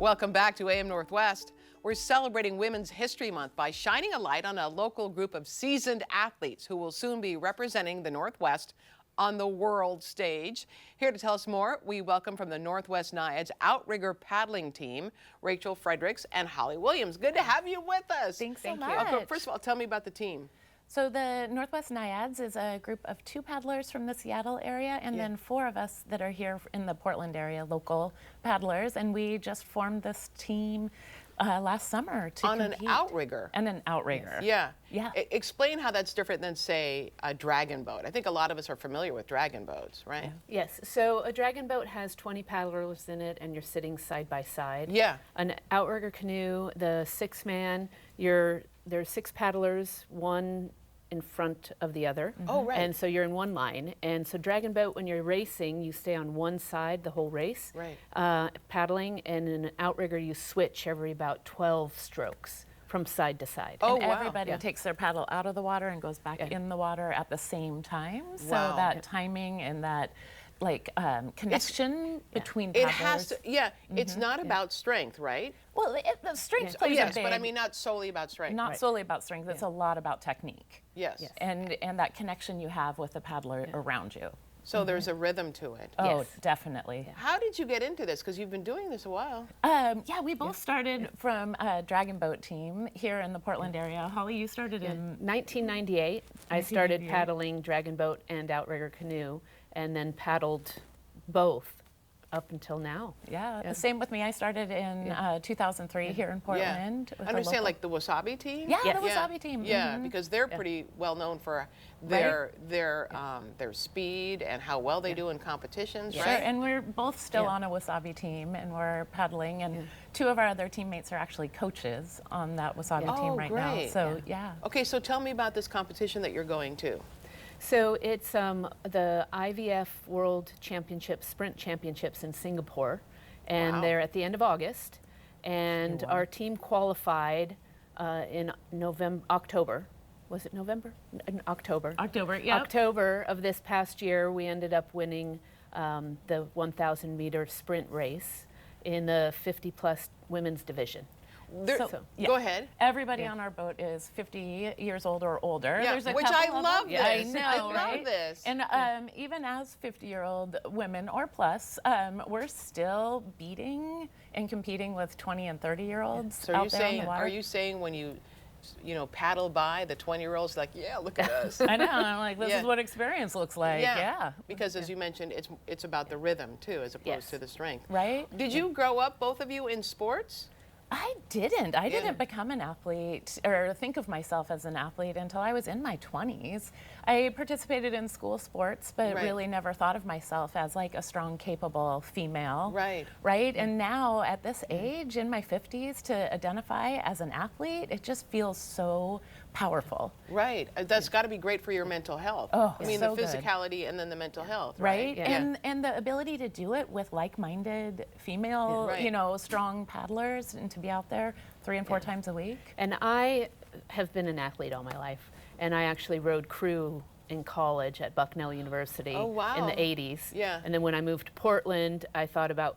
Welcome back to AM Northwest. We're celebrating Women's History Month by shining a light on a local group of seasoned athletes who will soon be representing the Northwest on the world stage. Here to tell us more, we welcome from the Northwest Naiads Outrigger Paddling Team, Rachel Fredricks and Holly Williams. Good to have you with us. Thanks so much. First of all, tell me about the team. So the Northwest Naiads is a group of 2 paddlers from the Seattle area and then 4 of us that are here in the Portland area, local paddlers. And we just formed this team last summer to compete. An outrigger. And an outrigger. Yeah. Yeah. Explain how that's different than, say, a dragon boat. I think a lot of us are familiar with dragon boats, right? Yeah. Yes. So a dragon boat has 20 paddlers in it, and you're sitting side by side. Yeah. An outrigger canoe, the 6-man, there's 6 paddlers, one in front of the other. Oh, right. And so you're in one line. And so dragon boat, when you're racing, you stay on one side the whole race. Right. Paddling, and in an outrigger, you switch every about 12 strokes from side to side. Oh, and wow. everybody takes their paddle out of the water and goes back in the water at the same time. So Wow. that timing and that connection between paddlers. It has to, it's not about strength, right? Well, the strength plays Yes, a big, but I mean not solely about strength. not solely about strength. It's a lot about technique. Yes. And that connection you have with the paddler around you. So there's a rhythm to it. Oh, Yes. definitely. How did you get into this? Because you've been doing this a while. Yeah, we both started from a dragon boat team here in the Portland area. Holly, you started in 1998, I started paddling dragon boat and outrigger canoe, and then paddled both up until now. Yeah, same with me. I started in 2003 here in Portland. I understand, like the Wasabi team? Yeah, the Wasabi team. Yeah, because they're pretty well known for their speed and how well they do in competitions, Sure, right? and we're both still on a Wasabi team, and we're paddling, and 2 of our other teammates are actually coaches on that Wasabi team right now. great. So, yeah. Okay, so tell me about this competition that you're going to. So it's the IVF World Championship, Sprint Championships in Singapore, and they're at the end of August. And our team qualified in October. Was it November? In October. October, yeah. October of this past year, we ended up winning the 1,000-meter sprint race in the 50-plus women's division. Go ahead. Everybody on our boat is 50 years old or older. Yeah, There's a which couple I of love them. this. I know, I love right? this. And even as 50-year-old women or plus, we're still beating and competing with 20 and 30-year-olds So out there in the water. are you saying when you paddle by the 20-year-olds, like, yeah, look at us? I know. I'm like, this is what experience looks like. Yeah. Because as you mentioned, it's about the rhythm too, as opposed to the strength. Right? Did you grow up, both of you, in sports? I didn't. I didn't become an athlete or think of myself as an athlete until I was in my 20s. I participated in school sports, but really never thought of myself as like a strong, capable female. Right. Right? And now at this age, in my 50s, to identify as an athlete, it just feels so powerful. Right. That's got to be great for your mental health. Oh, I mean, so the good. physicality and then the mental health. Right? Yeah. And the ability to do it with like-minded female, strong paddlers, and to be out there 3 and 4 times a week. And I have been an athlete all my life, and I actually rode crew in college at Bucknell University in the 80s. Yeah. And then when I moved to Portland, I thought about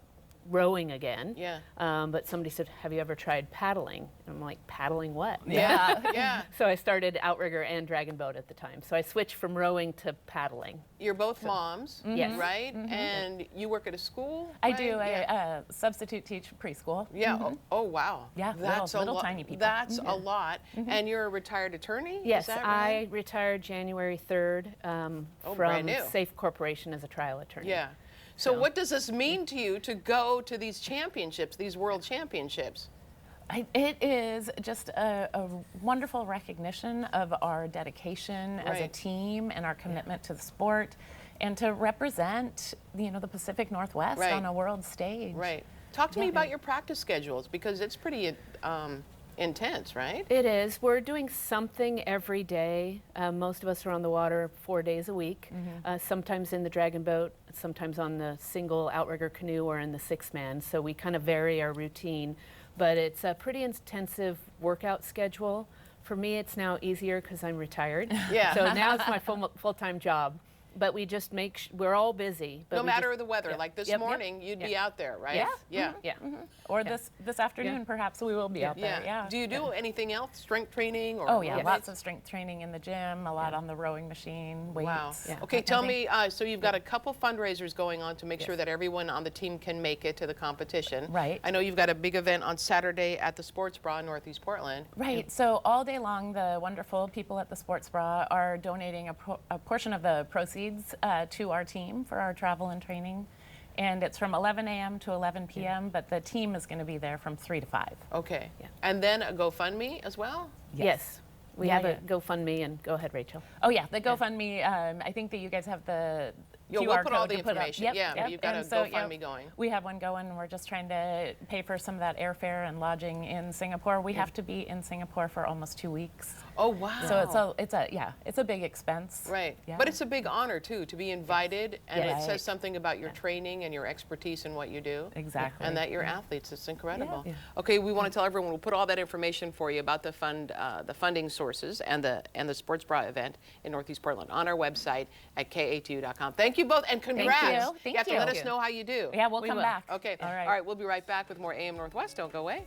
rowing again. Yeah. But somebody said, have you ever tried paddling? And I'm like, paddling what? Yeah. Yeah. So I started outrigger and dragon boat at the time. So I switched from rowing to paddling. You're both moms, Yes. right? And you work at a school? I right? do. I substitute teach preschool. Yeah. Oh, wow. Yeah, That's little tiny people. That's a lot. And you're a retired attorney? Yes, Is that I right? retired January 3rd brand from new. Safe Corporation as a trial attorney. Yeah. So what does this mean to you to go to these championships, these world championships? It is just a wonderful recognition of our dedication as a team and our commitment to the sport, and to represent, the Pacific Northwest on a world stage. Right. Talk to me about your practice schedules, because it's pretty intense, right? It is. We're doing something every day. Most of us are on the water 4 days a week, sometimes in the dragon boat, sometimes on the single outrigger canoe or in the 6-man. So we kind of vary our routine, but it's a pretty intensive workout schedule. For me, it's now easier because I'm retired. Yeah. So now it's my full-time job. but we just we're all busy. But No matter the weather, like this Yep, morning, you'd be out there, right? Yes. Yeah. Yeah. Or this afternoon, perhaps we will be out there. Yeah. Do you do anything else? Strength training or? Oh yeah, lots of strength training in the gym, a lot on the rowing machine, weights. Wow. Yeah. Okay, tell me, so you've got a couple fundraisers going on to make sure that everyone on the team can make it to the competition. Right. I know you've got a big event on Saturday at the Sports Bra in Northeast Portland. Right. So all day long, the wonderful people at the Sports Bra are donating a portion of the proceeds to our team for our travel and training. And it's from 11 a.m. to 11 p.m., but the team is going to be there from 3 to 5. Okay. And then a GoFundMe as well? Yes. We have a GoFundMe, and go ahead, Rachel. Oh yeah, the GoFundMe. I think that you guys have the QR we'll put all code the to put up. information. But you've got a GoFundMe going. We have one going. We're just trying to pay for some of that airfare and lodging in Singapore. We have to be in Singapore for almost 2 weeks. Oh wow. So it's a big expense. Right. Yeah. But it's a big honor too to be invited, and Yes. it says something about your training and your expertise in what you do. Exactly. And that you're athletes. It's incredible. Yeah. Okay, we want to tell everyone we'll put all that information for you about the funding sources and the Sports Bra event in Northeast Portland on our website at k82.com. Thank you both, and congrats. Thank You have to you. let us know how you do. Yeah, we'll We come will. back. Okay. All right. All right. We'll be right back with more AM Northwest. Don't go away.